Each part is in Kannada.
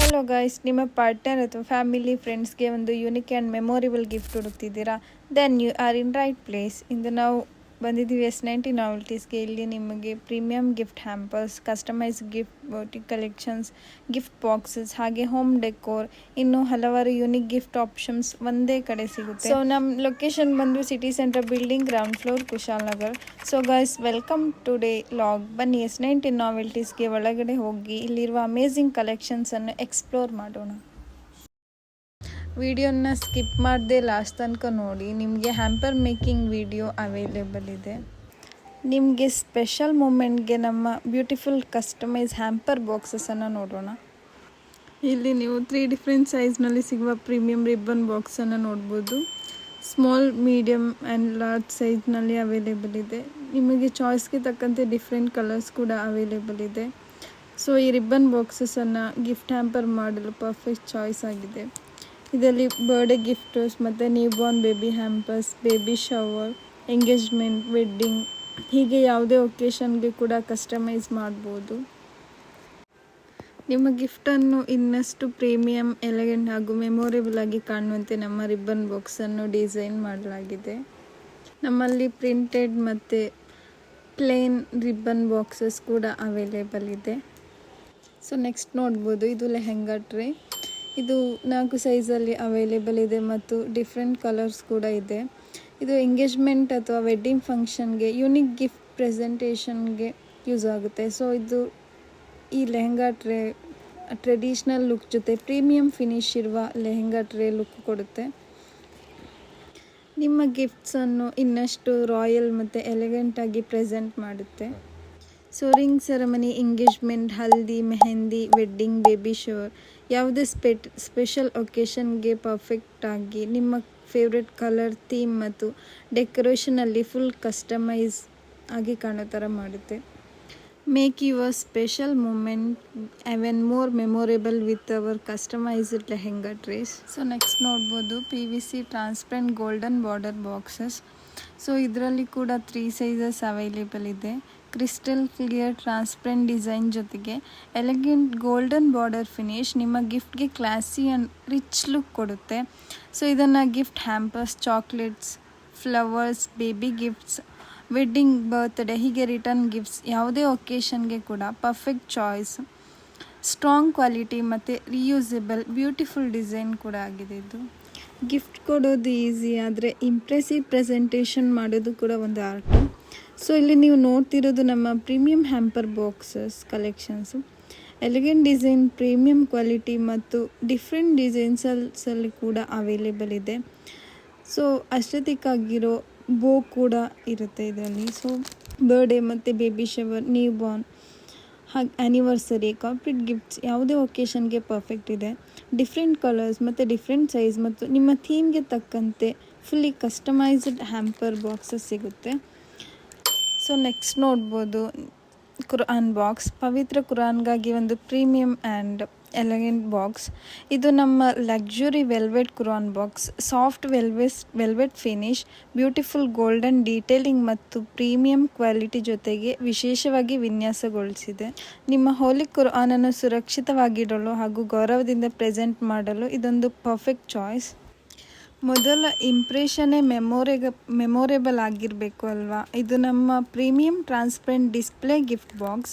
ಹಲೋ ಗೈಸ್, ನಿಮ್ಮ ಪಾರ್ಟ್ನರ್ ಅಥವಾ ಫ್ಯಾಮಿಲಿ ಫ್ರೆಂಡ್ಸ್ಗೆ ಒಂದು ಯೂನಿಕ್ ಆ್ಯಂಡ್ ಮೆಮೊರೇಬಲ್ ಗಿಫ್ಟ್ ಹುಡುಕ್ತಿದ್ದೀರಾ? Then you are in right place. ಇಂದು ನಾವು ಬಂದಿದ್ದೀವಿ S90 ನಾವೆಲ್ಟೀಸ್ಗೆ. ಇಲ್ಲಿ ನಿಮಗೆ premium gift hampers, customise gift boutique collections, gift boxes, ಹಾಗೆ ಹೋಮ್ ಡೆಕೋರ್, ಇನ್ನು ಹಲವಾರು ಯೂನಿಕ್ ಗಿಫ್ಟ್ ಆಪ್ಷನ್ಸ್ ಒಂದೇ ಕಡೆ ಸಿಗುತ್ತೆ. ಸೊ ನಮ್ಮ ಲೊಕೇಶನ್ ಬಂದು city centre building, ground floor, Kushalnagar. So guys, welcome to day log. ಬನ್ನಿ S90 ನಾವೆಲ್ಟೀಸ್ಗೆ ಒಳಗಡೆ ಹೋಗಿ ಇಲ್ಲಿರುವ ಅಮೇಝಿಂಗ್ ಕಲೆಕ್ಷನ್ಸನ್ನು ಎಕ್ಸ್ಪ್ಲೋರ್ ಮಾಡೋಣ. ವಿಡಿಯೋನ ಸ್ಕಿಪ್ ಮಾಡದೆ ಲಾಸ್ಟ್ ತನಕ ನೋಡಿ. ನಿಮಗೆ ಹ್ಯಾಂಪರ್ ಮೇಕಿಂಗ್ ವಿಡಿಯೋ ಅವೈಲೇಬಲ್ ಇದೆ. ನಿಮಗೆ ಸ್ಪೆಷಲ್ ಮೂಮೆಂಟ್ಗೆ ನಮ್ಮ ಬ್ಯೂಟಿಫುಲ್ ಕಸ್ಟಮೈಸ್ ಹ್ಯಾಂಪರ್ ಬಾಕ್ಸಸನ್ನು ನೋಡೋಣ. ಇಲ್ಲಿ ನೀವು 3 ಡಿಫ್ರೆಂಟ್ ಸೈಜ್ನಲ್ಲಿ ಸಿಗುವ ಪ್ರೀಮಿಯಂ ರಿಬ್ಬನ್ ಬಾಕ್ಸನ್ನು ನೋಡ್ಬೋದು. ಸ್ಮಾಲ್, ಮೀಡಿಯಮ್ ಆ್ಯಂಡ್ ಲಾರ್ಜ್ ಸೈಜ್ನಲ್ಲಿ ಅವೈಲೇಬಲ್ ಇದೆ. ನಿಮಗೆ ಚಾಯ್ಸ್ಗೆ ತಕ್ಕಂತೆ ಡಿಫ್ರೆಂಟ್ ಕಲರ್ಸ್ ಕೂಡ ಅವೈಲೇಬಲ್ ಇದೆ. ಸೊ ಈ ರಿಬ್ಬನ್ ಬಾಕ್ಸಸನ್ನು ಗಿಫ್ಟ್ ಹ್ಯಾಂಪರ್ ಮಾಡಲು ಪರ್ಫೆಕ್ಟ್ ಚಾಯ್ಸ್ ಆಗಿದೆ. ಇದರಲ್ಲಿ ಬರ್ಡೇ ಗಿಫ್ಟರ್ಸ್ ಮತ್ತು newborn baby hampers, baby shower, engagement, wedding, ಹೀಗೆ ಯಾವುದೇ ಒಕೇಶನ್ಗೆ ಕೂಡ ಕಸ್ಟಮೈಸ್ ಮಾಡ್ಬೋದು. ನಿಮ್ಮ ಗಿಫ್ಟನ್ನು ಇನ್ನಷ್ಟು ಪ್ರೀಮಿಯಂ, ಎಲೆಗೆಂಟ್ ಹಾಗೂ ಮೆಮೊರೇಬಲ್ ಆಗಿ ಕಾಣುವಂತೆ ನಮ್ಮ ರಿಬ್ಬನ್ ಬಾಕ್ಸನ್ನು ಡಿಸೈನ್ ಮಾಡಲಾಗಿದೆ. ನಮ್ಮಲ್ಲಿ ಪ್ರಿಂಟೆಡ್ ಮತ್ತು ಪ್ಲೇನ್ ರಿಬ್ಬನ್ ಬಾಕ್ಸಸ್ ಕೂಡ ಅವೈಲೇಬಲ್ ಇದೆ. ಸೊ ನೆಕ್ಸ್ಟ್ ನೋಡ್ಬೋದು, ಇದು ಲೆಹೆಂಗಾ ಟ್ರೇ. ಇದು 4 ಸೈಜಲ್ಲಿ ಅವೈಲೇಬಲ್ ಇದೆ ಮತ್ತು ಡಿಫ್ರೆಂಟ್ ಕಲರ್ಸ್ ಕೂಡ ಇದೆ. ಇದು ಎಂಗೇಜ್ಮೆಂಟ್ ಅಥವಾ ವೆಡ್ಡಿಂಗ್ ಫಂಕ್ಷನ್ಗೆ, ಯುನಿಕ್ ಗಿಫ್ಟ್ ಪ್ರೆಸೆಂಟೇಷನ್ಗೆ ಯೂಸ್ ಆಗುತ್ತೆ. ಸೊ ಇದು ಈ ಲೆಹೆಂಗಾ ಟ್ರೇ ಟ್ರೆಡಿಷ್ನಲ್ ಲುಕ್ ಜೊತೆ ಪ್ರೀಮಿಯಂ ಫಿನಿಶ್ ಇರುವ ಲೆಹೆಂಗಾ ಟ್ರೇ ಲುಕ್ ಕೊಡುತ್ತೆ. ನಿಮ್ಮ ಗಿಫ್ಟ್ಸನ್ನು ಇನ್ನಷ್ಟು ರಾಯಲ್ ಮತ್ತು ಎಲಿಗೆಂಟಾಗಿ ಪ್ರೆಸೆಂಟ್ ಮಾಡುತ್ತೆ. ಸೊ ರಿಂಗ್ ಸೆರೆಮನಿ, ಎಂಗೇಜ್ಮೆಂಟ್, ಹಲ್ದಿ, ಮೆಹಂದಿ, ವೆಡ್ಡಿಂಗ್, ಬೇಬಿ ಶವರ್, ಯಾವುದೇ ಸ್ಪೆಷಲ್ ಒಕೇಶನ್ಗೆ ಪರ್ಫೆಕ್ಟಾಗಿ ನಿಮ್ಮ ಫೇವ್ರೆಟ್ ಕಲರ್, ಥೀಮ್ ಮತ್ತು ಡೆಕೋರೇಷನಲ್ಲಿ ಫುಲ್ ಕಸ್ಟಮೈಸ್ ಆಗಿ ಕಾಣೋ ಥರ ಮಾಡುತ್ತೆ. Make your special moment even more memorable with our customised lehenga trays. So next ನೋಡ್ಬೋದು, PVC transparent golden border boxes. So ಇದರಲ್ಲಿ ಕೂಡ 3 ಸೈಜಸ್ ಅವೈಲೇಬಲ್ ಇದೆ. ಕ್ರಿಸ್ಟಲ್ ಕ್ಲಿಯರ್ ಟ್ರಾನ್ಸ್ಪರೆಂಟ್ ಡಿಸೈನ್ ಜೊತೆಗೆ ಎಲೆಗೆಂಟ್ ಗೋಲ್ಡನ್ ಬಾರ್ಡರ್ ಫಿನಿಶ್ ನಿಮ್ಮ ಗಿಫ್ಟ್ಗೆ ಕ್ಲಾಸಿ ಆ್ಯಂಡ್ ರಿಚ್ ಲುಕ್ ಕೊಡುತ್ತೆ. ಸೊ ಇದನ್ನು gift hampers, chocolates, flowers, baby gifts, wedding, birthday, ಹೀಗೆ ರಿಟರ್ನ್ ಗಿಫ್ಟ್ಸ್, ಯಾವುದೇ ಒಕೇಶನ್ಗೆ ಕೂಡ ಪರ್ಫೆಕ್ಟ್ ಚಾಯ್ಸ್. ಸ್ಟ್ರಾಂಗ್ ಕ್ವಾಲಿಟಿ ಮತ್ತು ರಿಯೂಸಬಲ್ ಬ್ಯೂಟಿಫುಲ್ ಡಿಸೈನ್ ಕೂಡ ಆಗಿದೆ. ಇದು ಗಿಫ್ಟ್ ಕೊಡೋದು ಈಸಿ, ಆದರೆ ಇಂಪ್ರೆಸಿವ್ ಪ್ರೆಸೆಂಟೇಷನ್ ಮಾಡೋದು ಕೂಡ ಒಂದು ಆರ್ಟ್. ಸೊ ಇಲ್ಲಿ ನೀವು ನೋಡ್ತಿರೋದು ನಮ್ಮ premium hamper boxes collections. Elegant design, premium quality ಮತ್ತು ಡಿಫ್ರೆಂಟ್ ಡಿಸೈನ್ಸಲ್ಲಿ ಕೂಡ ಅವೈಲೇಬಲ್ ಇದೆ. ಸೊ ಅಸ್ಥೆಟಿಕ್ ಆಗಿರೋ ಬೋ ಕೂಡ ಇರುತ್ತೆ ಇದರಲ್ಲಿ. ಸೊ ಬರ್ಡೇ ಮತ್ತು ಬೇಬಿ ಶವರ್, ನ್ಯೂ ಬಾರ್ನ್, ಹಾಗೆ ಆ್ಯನಿವರ್ಸರಿ, ಕಾರ್ಪೊರೇಟ್ ಗಿಫ್ಟ್ಸ್, ಯಾವುದೇ ಒಕೇಶನ್ಗೆ ಪರ್ಫೆಕ್ಟ್ ಇದೆ. ಡಿಫ್ರೆಂಟ್ ಕಲರ್ಸ್ ಮತ್ತು ಡಿಫ್ರೆಂಟ್ ಸೈಜ್ ಮತ್ತು ನಿಮ್ಮ ಥೀಮ್ಗೆ ತಕ್ಕಂತೆ ಫುಲ್ಲಿ ಕಸ್ಟಮೈಸ್ಡ್ ಹ್ಯಾಂಪರ್ ಬಾಕ್ಸಸ್ ಸಿಗುತ್ತೆ. ಸೊ ನೆಕ್ಸ್ಟ್ ನೋಡ್ಬೋದು, ಕುರಾನ್ ಬಾಕ್ಸ್. ಪವಿತ್ರ ಕುರಾನ್ಗಾಗಿ ಒಂದು ಪ್ರೀಮಿಯಂ ಆ್ಯಂಡ್ ಎಲೆಗೆಂಟ್ ಬಾಕ್ಸ್. ಇದು ನಮ್ಮ luxury velvet Quran box. Soft velvet finish, beautiful golden detailing ಮತ್ತು ಪ್ರೀಮಿಯಂ ಕ್ವಾಲಿಟಿ ಜೊತೆಗೆ ವಿಶೇಷವಾಗಿ ವಿನ್ಯಾಸಗೊಳಿಸಿದೆ. ನಿಮ್ಮ ಹೋಲಿ ಕುರಾನನ್ನು ಸುರಕ್ಷಿತವಾಗಿಡಲು ಹಾಗೂ ಗೌರವದಿಂದ ಪ್ರೆಸೆಂಟ್ ಮಾಡಲು ಇದೊಂದು ಪರ್ಫೆಕ್ಟ್ ಚಾಯ್ಸ್. ಮೊದಲ ಇಂಪ್ರೆಷನ್ನೇ ಮೆಮೊರೇಬಲ್ ಆಗಿರಬೇಕು ಅಲ್ವಾ? ಇದು ನಮ್ಮ premium transparent display gift box.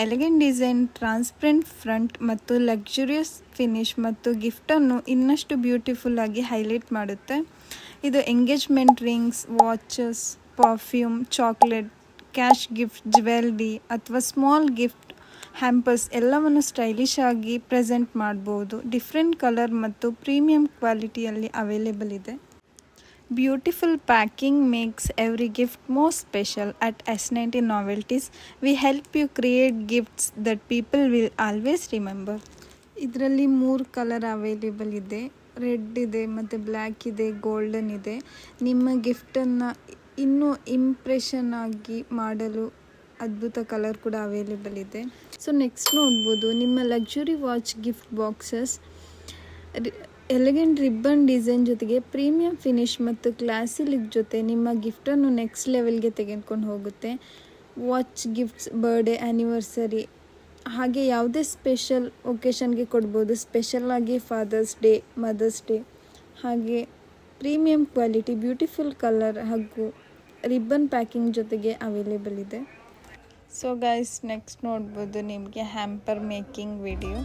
Elegant design, transparent front ಮತ್ತು ಲಕ್ಸುರಿಯಸ್ ಫಿನಿಶ್ ಮತ್ತು ಗಿಫ್ಟನ್ನು ಇನ್ನಷ್ಟು ಬ್ಯೂಟಿಫುಲ್ ಆಗಿ ಹೈಲೈಟ್ ಮಾಡುತ್ತೆ. ಇದು engagement rings, watches, perfume, chocolate, cash gift, jewellery ಅಥವಾ ಸ್ಮಾಲ್ ಗಿಫ್ಟ್ ಹ್ಯಾಂಪರ್ಸ್ ಎಲ್ಲವನ್ನು ಸ್ಟೈಲಿಶ್ ಆಗಿ ಪ್ರೆಸೆಂಟ್ ಮಾಡ್ಬೋದು. ಡಿಫ್ರೆಂಟ್ ಕಲರ್ ಮತ್ತು ಪ್ರೀಮಿಯಂ ಕ್ವಾಲಿಟಿಯಲ್ಲಿ ಅವೈಲೇಬಲ್ ಇದೆ. Beautiful packing makes every gift more special. At S90 novelties we help you create gifts that people will always remember. ಇದರಲ್ಲಿ 3 ಕಲರ್ ಅವೈಲೇಬಲ್ ಇದೆ. ರೆಡ್ ಇದೆ ಮತ್ತು ಬ್ಲ್ಯಾಕ್ ಇದೆ, ಗೋಲ್ಡನ್ ಇದೆ. ನಿಮ್ಮ ಗಿಫ್ಟನ್ನು ಇನ್ನೂ ಇಂಪ್ರೆಷನ್ ಆಗಿ ಮಾಡಲು ಅದ್ಭುತ ಕಲರ್ ಕೂಡ ಅವೈಲೇಬಲ್ ಇದೆ. ಸೊ ನೆಕ್ಸ್ಟ್ ನೋಡ್ಬೋದು, ನಿಮ್ಮ luxury watch gift boxes. Elegant ribbon design ಜೊತೆಗೆ ಪ್ರೀಮಿಯಂ ಫಿನಿಶ್ ಮತ್ತು ಕ್ಲಾಸಿ ಲುಕ್ ಜೊತೆ ನಿಮ್ಮ ಗಿಫ್ಟನ್ನು ನೆಕ್ಸ್ಟ್ ಲೆವೆಲ್ಗೆ ತೆಗೆದುಕೊಂಡು ಹೋಗುತ್ತೆ. ವಾಚ್ ಗಿಫ್ಟ್ಸ್, ಬರ್ಡೇ, ಆ್ಯನಿವರ್ಸರಿ ಹಾಗೆ ಯಾವುದೇ ಸ್ಪೆಷಲ್ ಒಕೇಶನ್ಗೆ ಕೊಡ್ಬೋದು, ಸ್ಪೆಷಲಾಗಿ ಫಾದರ್ಸ್ ಡೇ, ಮದರ್ಸ್ ಡೇ. ಹಾಗೆ ಪ್ರೀಮಿಯಂ ಕ್ವಾಲಿಟಿ, ಬ್ಯೂಟಿಫುಲ್ ಕಲರ್ ಹಾಗೂ ರಿಬ್ಬನ್ ಪ್ಯಾಕಿಂಗ್ ಜೊತೆಗೆ ಅವೈಲೇಬಲ್ ಇದೆ. ಸೊ ಗೈಸ್, ನೆಕ್ಸ್ಟ್ ನೋಡ್ಬೋದು ನಿಮಗೆ ಹ್ಯಾಂಪರ್ ಮೇಕಿಂಗ್ ವಿಡಿಯೋ.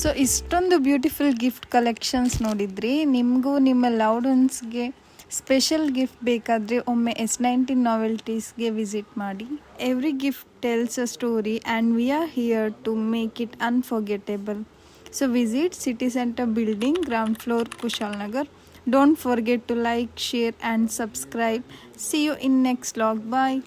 ಸೊ ಇಷ್ಟೊಂದು ಬ್ಯೂಟಿಫುಲ್ ಗಿಫ್ಟ್ ಕಲೆಕ್ಷನ್ಸ್ ನೋಡಿದ್ರಿ. ನಿಮಗೂ ನಿಮ್ಮ ಲವ್ಡ್ ಒನ್ಸ್ಗೆ ಸ್ಪೆಷಲ್ ಗಿಫ್ಟ್ ಬೇಕಾದರೆ ಒಮ್ಮೆ S19 ನಾವೆಲ್ಟೀಸ್ಗೆ ವಿಸಿಟ್ ಮಾಡಿ. Every gift tells a story and we are here to make it unforgettable. So visit city centre building, ground floor, Kushalnagar. Don't forget to like, share and subscribe. See you in next vlog. Bye.